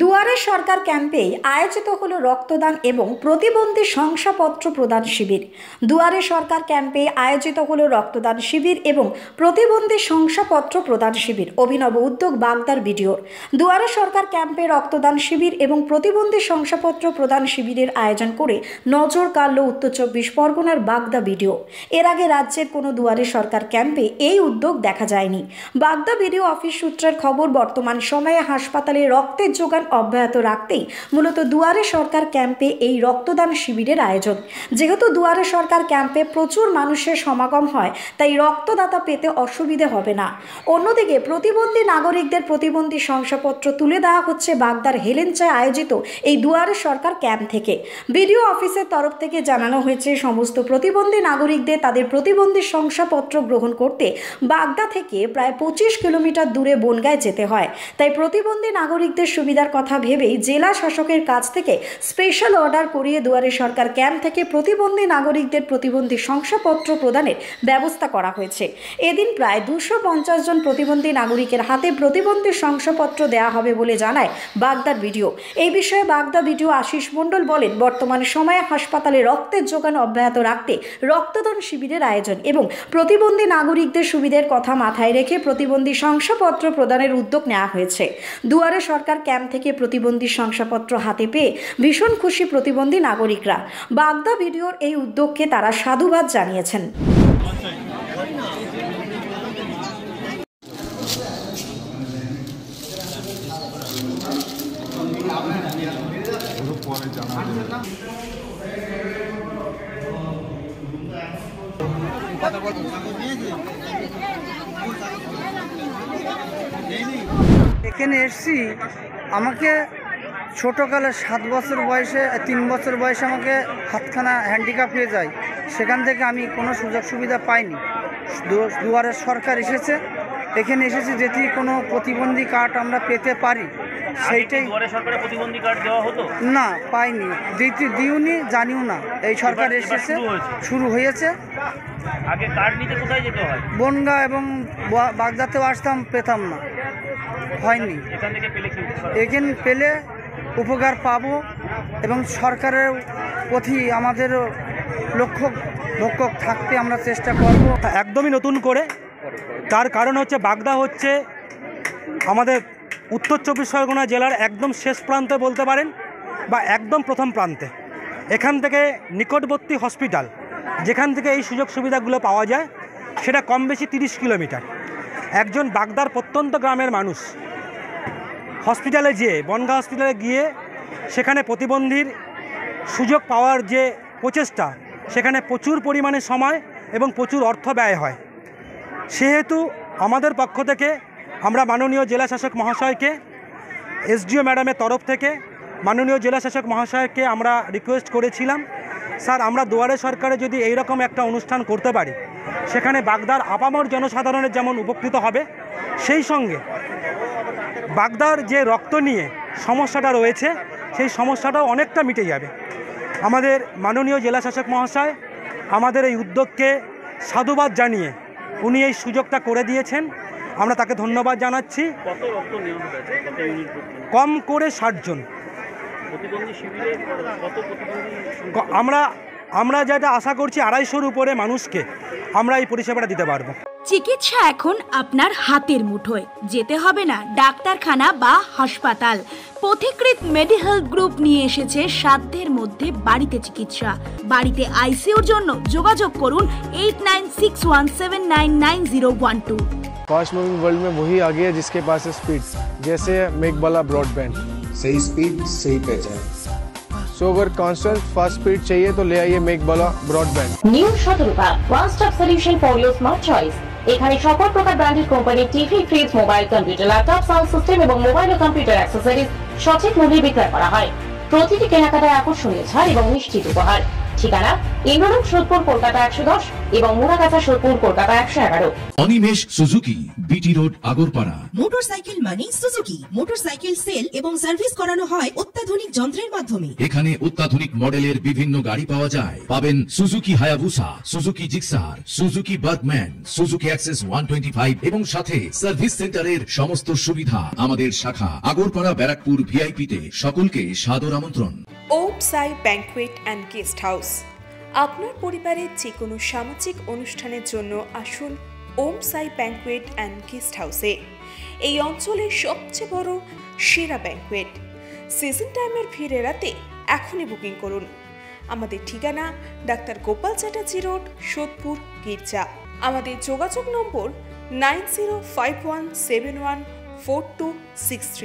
দুয়ারে সরকার ক্যাম্পে আয়োজিত হলো রক্তদান এবং প্রতিবন্ধী শংসাপত্র প্রদান শিবির। দুয়ারে সরকার ক্যাম্পে আয়োজিত হলো রক্তদান শিবির এবং প্রতিবন্ধী শংসাপত্র প্রদান শিবির। অভিনব উদ্যোগ বাগদার ভিডিওর। দুয়ারে সরকার ক্যাম্পে রক্তদান শিবির এবং প্রতিবন্ধী শংসাপত্র প্রদান শিবিরের আয়োজন করে নজর কাড়ল উত্তর ২৪ পরগনার বাগদা ভিডিও। এর আগে রাজ্যের কোনো দুয়ারে সরকার ক্যাম্পে এই উদ্যোগ দেখা যায়নি। বাগদা ভিডিও অফিস সূত্রের খবর, বর্তমান সময়ে হাসপাতালে রক্তের যোগান অব্যাহত রাখতেই মূলত দুয়ারে সরকার ক্যাম্পে এই রক্তদান শিবিরের আয়োজন। যেহেতু দুয়ারে সরকার ক্যাম্পে প্রচুর মানুষের সমাগম হয়, তাই রক্তদাতা পেতে অসুবিধে হবে না। অন্যদিকে প্রতিবন্ধী নাগরিকদের প্রতিবন্ধী শংসাপত্র তুলে দেওয়া হচ্ছে বাগদার হেলেঞ্চায় আয়োজিত এই দুয়ারে সরকার ক্যাম্প থেকে। বিডিও অফিসের তরফ থেকে জানানো হয়েছে, সমস্ত প্রতিবন্ধী নাগরিকদের তাদের প্রতিবন্ধী শংসাপত্র গ্রহণ করতে বাগদা থেকে প্রায় ২৫ কিলোমিটার দূরে বনগাঁয় যেতে হয়। তাই প্রতিবন্ধী নাগরিকদের সুবিধার কথা ভেবেই জেলা শাসকের কাছ থেকে স্পেশাল অর্ডার করিয়ে দুয়ারে সরকার ক্যাম্প থেকে প্রতিবন্ধী নাগরিকদের প্রতিবন্ধী শংসাপত্র প্রদানের ব্যবস্থা করা হয়েছে। এদিন প্রায় ২৫০ জন প্রতিবন্ধী নাগরিকের হাতে প্রতিবন্ধী শংসাপত্র দেওয়া হবে বলে জানায় বাগদার ভিডিও। এই বিষয়ে বাগদা ভিডিও আশিস মণ্ডল বলেন, বর্তমান সময়ে হাসপাতালে রক্তের যোগান অব্যাহত রাখতে রক্তদান শিবিরের আয়োজন এবং প্রতিবন্ধী নাগরিকদের সুবিধার কথা মাথায় রেখে প্রতিবন্ধী শংসাপত্র প্রদানের উদ্যোগ নেওয়া হয়েছে। দুয়ারে সরকার ক্যাম্প থেকে প্রতিবন্ধী শংসাপত্র হাতে পেয়ে ভীষণ খুশি প্রতিবন্ধী নাগরিকরা। বাগদা ভিডিওর এই উদ্যোগকে তারা সাধুবাদ জানিয়েছেন। এখানে এসছি, আমাকে ছোটোকালে 7 বছর বয়সে 3 বছর বয়সে আমাকে হাতখানা হ্যান্ডিক্যাপ হয়ে যায়। সেখান থেকে আমি কোনো সুযোগ সুবিধা পাইনি। দুয়ারে সরকার এসেছে, এখানে এসেছি যেটি কোনো প্রতিবন্ধী কার্ড আমরা পেতে পারি, সেইটাই। দুয়ারে সরকারে প্রতিবন্ধী কার্ড দেওয়া হতো না, পাইনি, দিওনি, জানিও না। এই সরকার এসেছে, শুরু হয়েছে। আগে কার্ড নিতে কোথায় যেতে হয়? বনগাঁ এবং বাগদাতেও আসতাম, পেতাম না, হয়নি। এখান থেকে পেলে কি এখানে পেলে উপকার পাবো এবং সরকারের প্রতি আমাদের লক্ষ্য থাকতে আমরা চেষ্টা করব। একদমই নতুন করে, তার কারণ হচ্ছে বাগদা হচ্ছে আমাদের উত্তর ২৪ পরগনা জেলার একদম শেষ প্রান্তে বলতে পারেন, বা একদম প্রথম প্রান্তে। এখান থেকে নিকটবর্তী হসপিটাল যেখান থেকে এই সুযোগ সুবিধাগুলো পাওয়া যায় সেটা কম বেশি 30 কিলোমিটার। একজন বাগদার প্রত্যন্ত গ্রামের মানুষ হসপিটালে যেয়ে, বনগাঁ হসপিটালে গিয়ে সেখানে প্রতিবন্ধীর সুযোগ পাওয়ার যে প্রচেষ্টা, সেখানে প্রচুর পরিমাণে সময় এবং প্রচুর অর্থ ব্যয় হয়। সেহেতু আমাদের পক্ষ থেকে আমরা মাননীয় জেলা শাসক মহাশয়কে, এসডিও ম্যাডামের তরফ থেকে মাননীয় জেলা শাসক মহাশয়কে আমরা রিকোয়েস্ট করেছিলাম, স্যার আমরা দুয়ারে সরকারে যদি এইরকম একটা অনুষ্ঠান করতে পারি, সেখানে বাগদার আপামর জনসাধারণের যেমন উপকৃত হবে, সেই সঙ্গে বাগদার যে রক্ত নিয়ে সমস্যাটা রয়েছে সেই সমস্যাটাও অনেকটা মিটে যাবে। আমাদের মাননীয় জেলা শাসক মহাশয় আমাদের এই উদ্যোগকে সাধুবাদ জানিয়ে উনি এই সুযোগটা করে দিয়েছেন, আমরা তাকে ধন্যবাদ জানাচ্ছি। কত রক্ত নেওয়া হয়েছে? কম করে 60 জন। প্রতিবন্ধী শিবিরে কত প্রতিবন্ধী? আমরা যেটা আশা করছি 250-র উপরে মানুষকে আমরা এই পরিষেবাটা দিতে পারবো। চিকিৎসা এখন আপনার হাতের মুঠোয়, যেতে হবে না ডাক্তারখানা বা হাসপাতাল। পথিকৃৎ মেডিহেলথ গ্রুপ নিয়ে এসেছে সাধ্যের মধ্যে বাড়িতে চিকিৎসা। বাড়িতে আইসিইউর জন্য যোগাযোগ করুন 8961799012। फास्ट मूविंग वर्ल्ड में वही आगे है जिसके पास है स्पीड, जैसे मेघबाला ब्रॉडबैंड। सही स्पीड, सही पहचान। सो अगर कांस्टेंट फास्ट स्पीड चाहिए तो ले आइए Meghbala broadband. New Shatarupa one stop solution for your smart choice. এখানে সকল প্রকার ব্র্যান্ডেড কোম্পানির TV, fridge, mobile, computer, laptop, sound system এবং মোবাইল ও কম্পিউটার অ্যাক্সেসরিজ সঠিক মূল্যে বিক্রয় করা হয়। প্রতিটি কেনাকাটায় আকর্ষণীয় ছাড় এবং নিশ্চিত উপহার। ঠিকানা ইন্দ্রলোক সোদপুর কলকাতা 110 এবং Muragachha Sodepur Kolkata 111। Animesh Suzuki, BT road, Agarpara. Motorcycle মানে সুজুকি। মোটরসাইকেল সেল এবং সার্ভিস করানো হয় অত্যাধুনিক যন্ত্রের মাধ্যমে। এখানে অত্যাধুনিক মডেলের বিভিন্ন গাড়ি পাওয়া যায়। পাবেন Suzuki Hayabusa, Suzuki Gixxer, Suzuki Bergman, Suzuki access 125 এবং সাথে সার্ভিস সেন্টারের সমস্ত সুবিধা। আমাদের শাখা আগরপাড়া ব্যারাকপুর ভিআইপিতে। সকলকে সাদর আমন্ত্রণ। ওম সাই ব্যাংকুয়েট অ্যান্ড গেস্ট হাউস। আপনার পরিবারের যে কোনো সামাজিক অনুষ্ঠানের জন্য আসুন ওম সাই ব্যাংকুয়েট অ্যান্ড গেস্ট হাউসে। এই অঞ্চলের সবচেয়ে বড় সেরা ব্যাংকুয়েট। সিজন টাইমের ভিড় এড়াতে এখনই বুকিং করুন। আমাদের ঠিকানা ডাক্তার গোপাল চ্যাটার্জি রোড, সোদপুর, গির্জা। আমাদের যোগাযোগ নম্বর 9051714263।